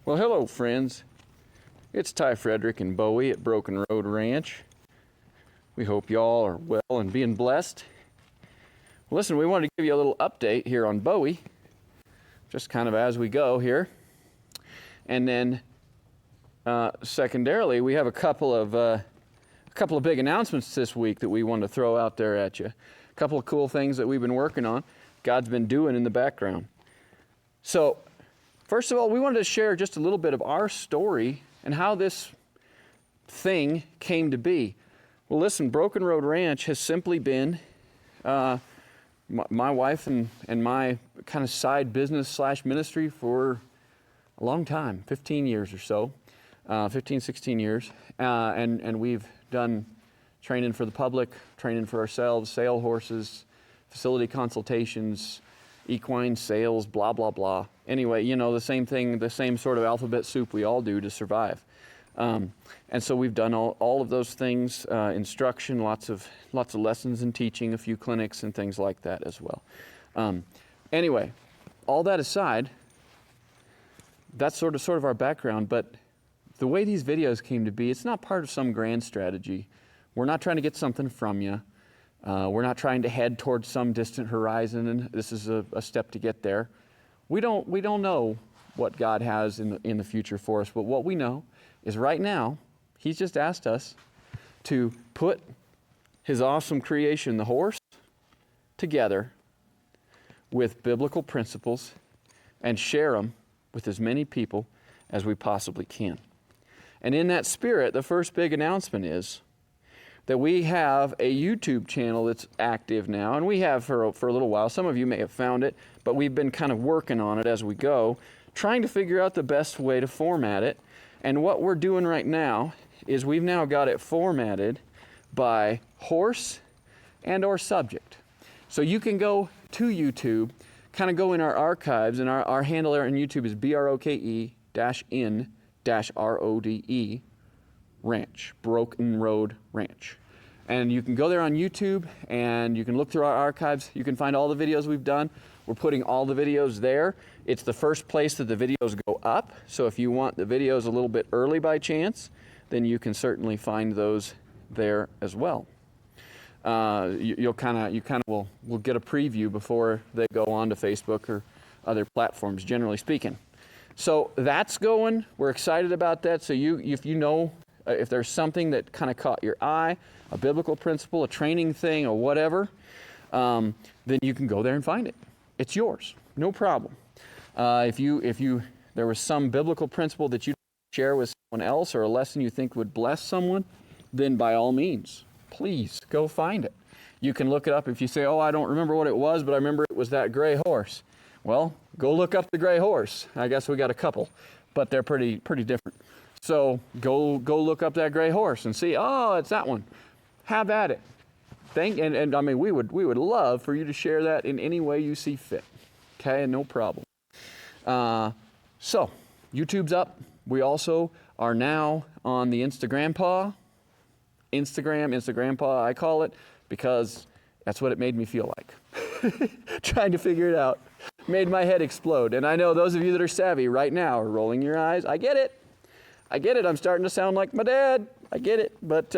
Well, hello, friends. It's Ty Frederick and Bowie at Broken Road Ranch. We hope y'all are well and being blessed. Listen, we wanted to give you a little update here on Bowie, just kind of as we go here. And then, secondarily, we have a couple of big announcements this week that we want to throw out there at you. A couple of cool things that we've been working on, God's been doing in the background. So, first of all, we wanted to share just a little bit of our story and how this thing came to be. Well, listen, Broken Road Ranch has simply been my wife and my kind of side business / ministry for a long time, 15 years or so, 16 years. And we've done training for the public, training for ourselves, sale horses, facility consultations, equine sales, blah, blah, blah. Anyway, you know, the same thing, the same sort of alphabet soup we all do to survive. And so we've done all of those things, instruction, lots of lessons and teaching, a few clinics and things like that as well. Anyway, all that aside, that's sort of our background, but the way these videos came to be, it's not part of some grand strategy. We're not trying to get something from you. We're not trying to head towards some distant horizon, and this is a step to get there. We don't know what God has in the future for us, but what we know is right now, He's just asked us to put His awesome creation, the horse, together with biblical principles and share them with as many people as we possibly can. And in that spirit, the first big announcement is that we have a YouTube channel that's active now, and we have for a little while. Some of you may have found it, but we've been kind of working on it as we go, trying to figure out the best way to format it. And what we're doing right now is we've now got it formatted by horse and or subject. So you can go to YouTube, kind of go in our archives, and our handle there on YouTube is BROKE-IN-RODE Ranch, Broken Road Ranch. And you can go there on YouTube and you can look through our archives. You can find all the videos we've done. We're putting all the videos there. It's the first place that the videos go up. So if you want the videos a little bit early by chance, then you can certainly find those there as well. You will get a preview before they go on to Facebook or other platforms, generally speaking. So that's going. We're excited about that. So if you know, if there's something that kind of caught your eye, a biblical principle, a training thing, or whatever, then you can go there and find it. It's yours, no problem. If there was some biblical principle that you share with someone else, or a lesson you think would bless someone, then by all means, please go find it. You can look it up. If you say, "Oh, I don't remember what it was, but I remember it was that gray horse." Well, go look up the gray horse. I guess we got a couple, but they're pretty different. So go look up that gray horse and see, oh, it's that one. Have at it. And I mean, we would love for you to share that in any way you see fit. Okay, no problem. So YouTube's up. We also are now on the Instagram paw. Instagram paw, I call it, because that's what it made me feel like. Trying to figure it out. Made my head explode. And I know those of you that are savvy right now are rolling your eyes. I get it. I'm starting to sound like my dad. I get it. But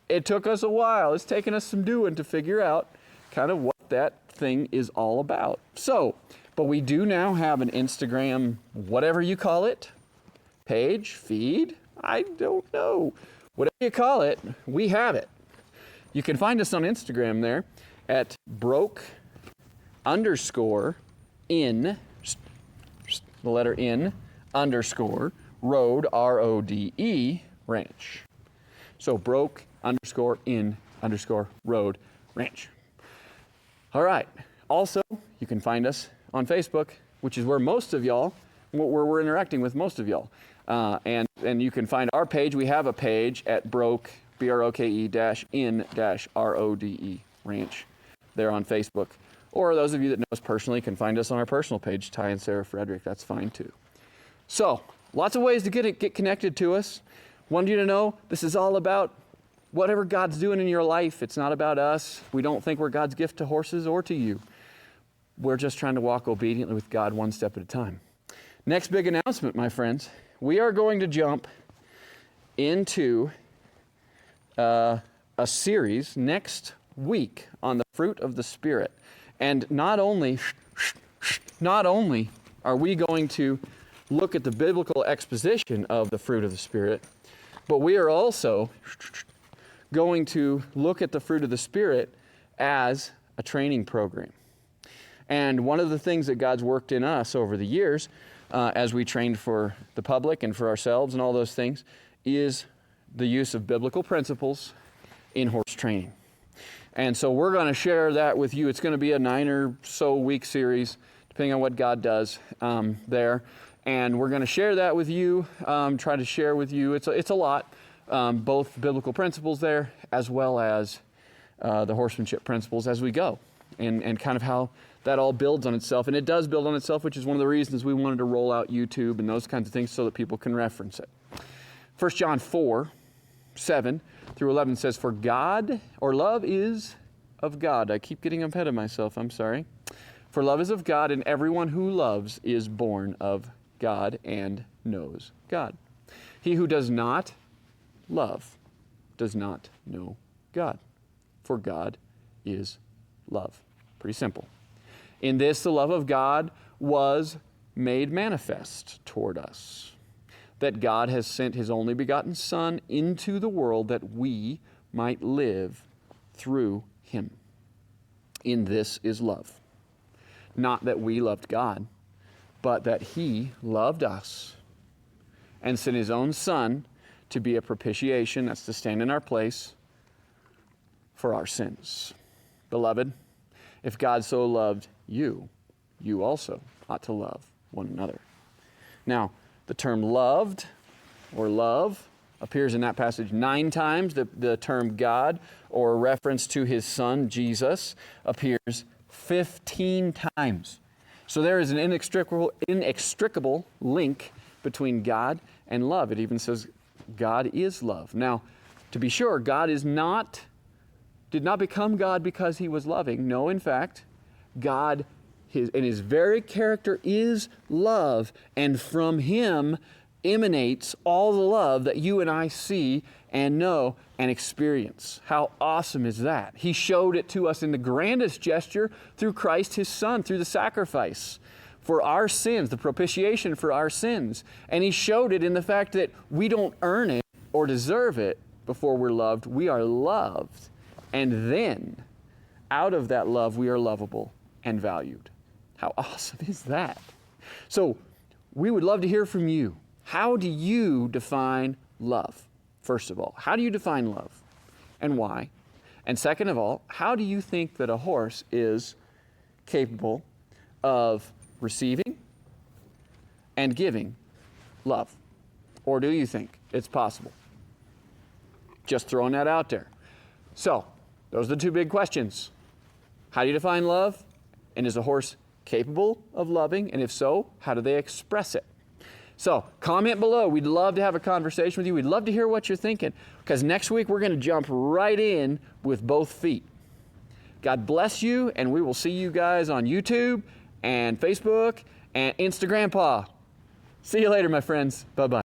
it took us a while. It's taken us some doing to figure out kind of what that thing is all about. So, but we do now have an Instagram, whatever you call it, page, feed, I don't know. Whatever you call it, we have it. You can find us on Instagram there at broke_in, the letter in, _ road, RODE, ranch. So broke_in_ road ranch. All right. Also, you can find us on Facebook, which is where most of y'all, where we're interacting with most of y'all. And you can find our page. We have a page at BROKE-IN-RODE ranch there on Facebook. Or those of you that know us personally can find us on our personal page, Ty and Sarah Frederick. That's fine too. So, lots of ways to get connected to us. Wanted you to know this is all about whatever God's doing in your life. It's not about us. We don't think we're God's gift to horses or to you. We're just trying to walk obediently with God one step at a time. Next big announcement, my friends. We are going to jump into a series next week on the fruit of the Spirit. And not only are we going to look at the biblical exposition of the fruit of the Spirit, but we are also going to look at the fruit of the Spirit as a training program. And one of the things that God's worked in us over the years, as we trained for the public and for ourselves and all those things, is the use of biblical principles in horse training. And so we're going to share that with you. It's going to be a 9 or so week series, depending on what God does there. And we're going to share that with you, try to share with you. It's a lot, both biblical principles there, as well as the horsemanship principles as we go, and kind of how that all builds on itself. And it does build on itself, which is one of the reasons we wanted to roll out YouTube and those kinds of things so that people can reference it. 1 John 4:7 through 11 says, "For God, or love is of God." I keep getting ahead of myself, I'm sorry. "For love is of God, and everyone who loves is born of God and knows God. He who does not love does not know God, for God is love." Pretty simple. "In this the love of God was made manifest toward us, that God has sent His only begotten Son into the world that we might live through Him. In this is love. Not that we loved God, but that He loved us and sent His own Son to be a propitiation," that's to stand in our place, "for our sins. Beloved, if God so loved you, you also ought to love one another." Now, the term loved or love appears in that passage 9 times. The term God, or reference to His Son, Jesus, appears 15 times. So there is an inextricable link between God and love. It even says God is love. Now, to be sure, God did not become God because He was loving. No, in fact, God, in His very character, is love, and from Him emanates all the love that you and I see and know and experience. How awesome is that? He showed it to us in the grandest gesture through Christ His Son, through the sacrifice for our sins, the propitiation for our sins. And He showed it in the fact that we don't earn it or deserve it before we're loved. We are loved. And then, out of that love, we are lovable and valued. How awesome is that? So, we would love to hear from you. How do you define love? First of all, how do you define love? And why? And second of all, how do you think that a horse is capable of receiving and giving love? Or do you think it's possible? Just throwing that out there. So, those are the 2 big questions. How do you define love? And is a horse capable of loving? And if so, how do they express it? So, comment below. We'd love to have a conversation with you. We'd love to hear what you're thinking, because next week we're going to jump right in with both feet. God bless you, and we will see you guys on YouTube and Facebook and Instagram. See you later, my friends. Bye-bye.